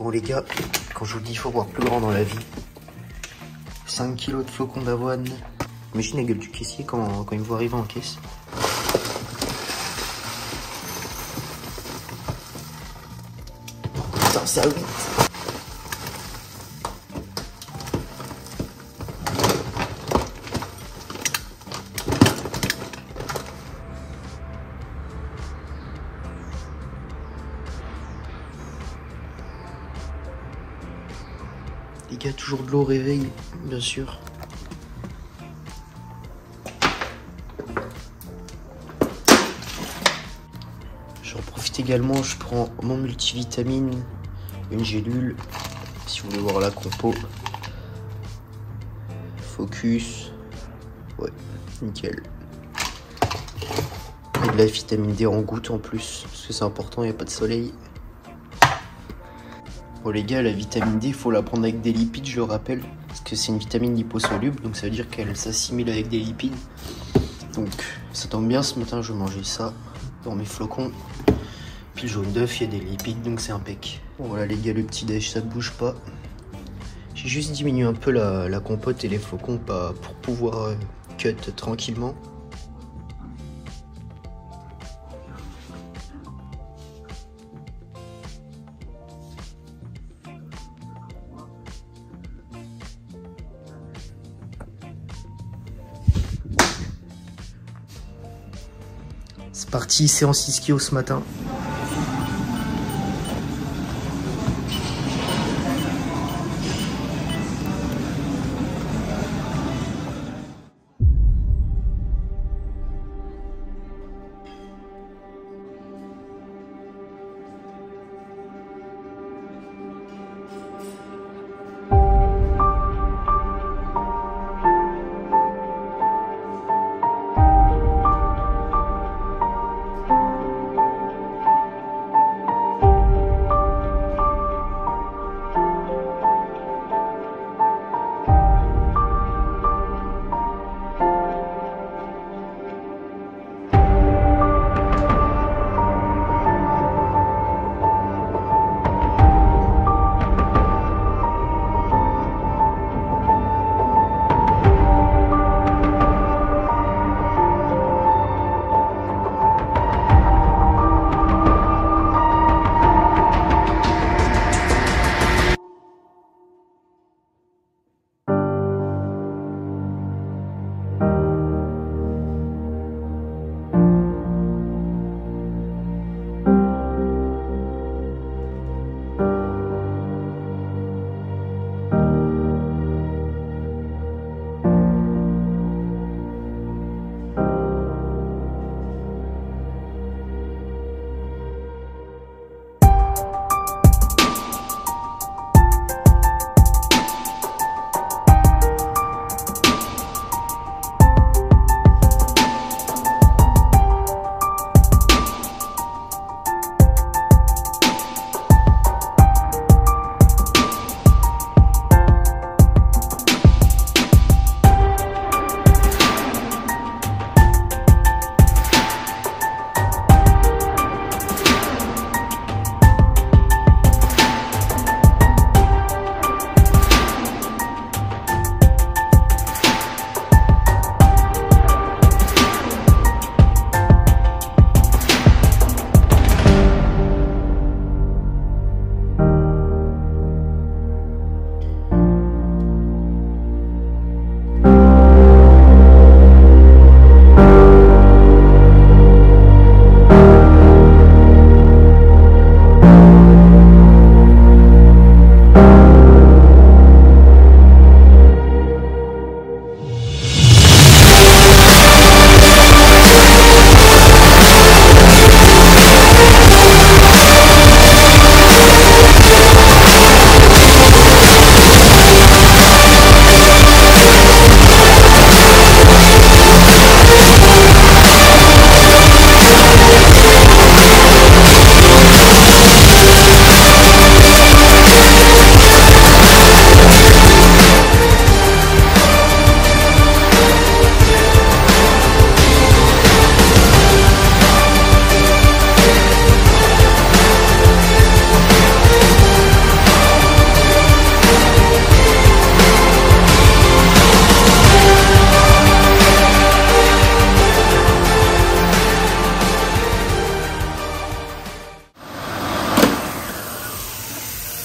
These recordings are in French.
Bon les gars, quand je vous dis il faut voir plus grand dans la vie, 5 kilos de flocons d'avoine. Imagine la gueule du caissier quand il me voit arriver en caisse. Putain, ça 8. Les gars, toujours de l'eau au réveil, bien sûr. J'en profite également, je prends mon multivitamine, une gélule, si vous voulez voir la compo. Focus, ouais, nickel. Et de la vitamine D en goutte en plus, parce que c'est important, il n'y a pas de soleil. Bon les gars, la vitamine D, il faut la prendre avec des lipides, je le rappelle, parce que c'est une vitamine liposoluble, donc ça veut dire qu'elle s'assimile avec des lipides. Donc ça tombe bien, ce matin je mangeais ça dans mes flocons. Puis le jaune d'œuf, il y a des lipides, donc c'est impec. Bon voilà les gars, le petit déj, ça ne bouge pas. J'ai juste diminué un peu la compote et les flocons pour pouvoir cut tranquillement. C'est parti, séance ischio ce matin.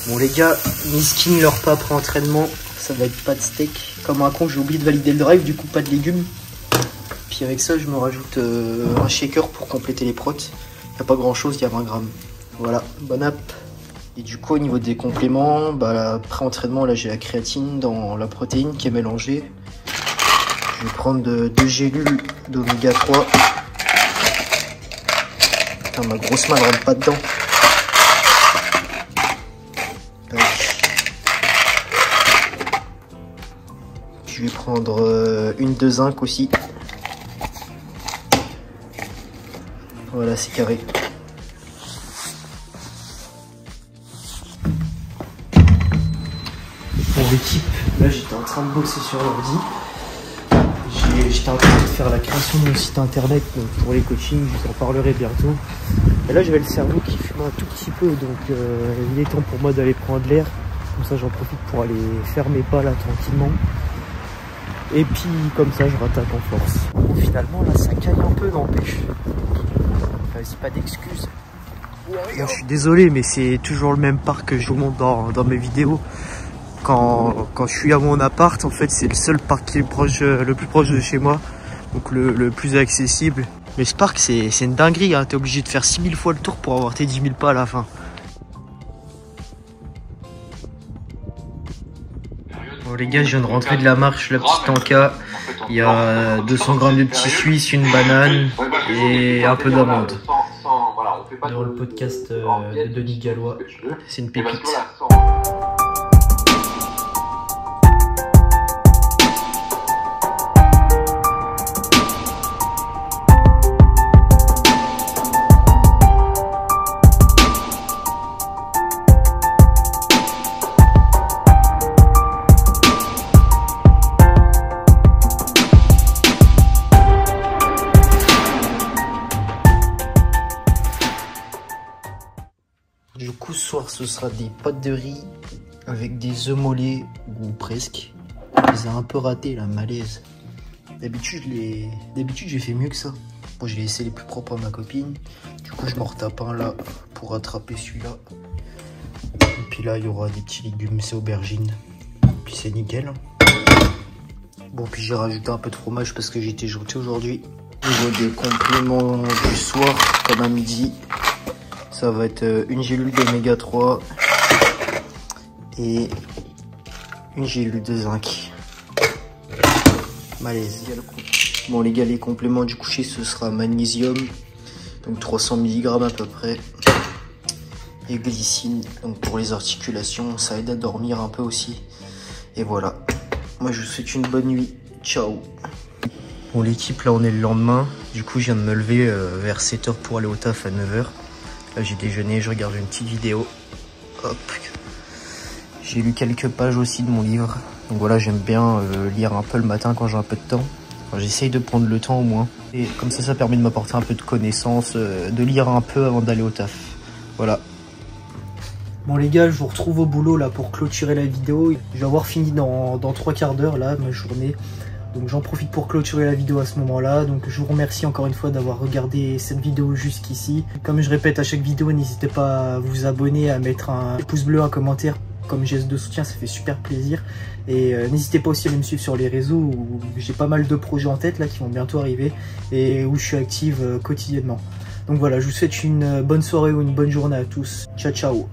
Bon les gars, mes skins, leur pas après entraînement, ça va être pas de steak. Comme un con, j'ai oublié de valider le drive, du coup pas de légumes. Puis avec ça, je me rajoute un shaker pour compléter les protes. Il n'y a pas grand chose, il y a 20 grammes. Voilà, bon app. Et du coup, au niveau des compléments, bah, après entraînement, là j'ai la créatine dans la protéine qui est mélangée. Je vais prendre 2 gélules d'oméga 3. Putain, ma grosse main ne rentre pas dedans. Je vais prendre une de zinc aussi. Voilà, c'est carré. Pour l'équipe, là j'étais en train de bosser sur l'ordi. J'étais en train de faire la création de mon site internet pour les coachings, je vous en parlerai bientôt. Et là j'avais le cerveau qui fume un tout petit peu, donc il est temps pour moi d'aller prendre l'air. Comme ça j'en profite pour aller faire mes pas là tranquillement. Et puis comme ça je rattaque en force. Bon, finalement là ça caille un peu, n'empêche. C'est pas d'excuses. Bon, je suis désolé, mais c'est toujours le même parc que je vous montre dans mes vidéos. Quand je suis à mon appart, en fait c'est le seul parc qui est le plus proche de chez moi. Donc le plus accessible. Mais ce parc c'est une dinguerie, hein. T'es obligé de faire 6000 fois le tour pour avoir tes 10 000 pas à la fin. Bon les gars, je viens de rentrer de la marche, la petite tanka. Il y a 200 grammes de petits suisses, une banane et un peu d'amande. Dans le podcast de Denis Gallois, c'est une pépite. Du coup, ce soir, ce sera des pâtes de riz avec des œufs mollets, ou presque. Je les ai un peu ratés, là, malaise. D'habitude, j'ai fait mieux que ça. Bon, j'ai laissé les plus propres à ma copine. Du coup, je m'en retape un là pour rattraper celui-là. Et puis là, il y aura des petits légumes, c'est aubergines. Puis c'est nickel. Bon, puis j'ai rajouté un peu de fromage parce que j'étais gentil aujourd'hui. Au niveau des compléments du soir, comme à midi, ça va être une gélule d'oméga 3 et une gélule de zinc. Malaise. Bon les gars, les compléments du coucher, ce sera magnésium, donc 300 mg à peu près, et glycine, donc pour les articulations, ça aide à dormir un peu aussi. Et voilà, moi je vous souhaite une bonne nuit, ciao. Bon l'équipe, là on est le lendemain, du coup je viens de me lever vers 7 h pour aller au taf à 9 h. Là j'ai déjeuné, je regarde une petite vidéo. Hop. J'ai lu quelques pages aussi de mon livre. Donc voilà, j'aime bien lire un peu le matin quand j'ai un peu de temps. Enfin, j'essaye de prendre le temps au moins. Et comme ça permet de m'apporter un peu de connaissances, de lire un peu avant d'aller au taf. Voilà. Bon les gars, je vous retrouve au boulot là pour clôturer la vidéo. Je vais avoir fini dans 3 quarts d'heure là, ma journée. Donc j'en profite pour clôturer la vidéo à ce moment-là. Donc je vous remercie encore une fois d'avoir regardé cette vidéo jusqu'ici. Comme je répète à chaque vidéo, n'hésitez pas à vous abonner, à mettre un pouce bleu, un commentaire comme geste de soutien, ça fait super plaisir. Et n'hésitez pas aussi à me suivre sur les réseaux où j'ai pas mal de projets en tête là qui vont bientôt arriver et où je suis active quotidiennement. Donc voilà, je vous souhaite une bonne soirée ou une bonne journée à tous. Ciao ciao.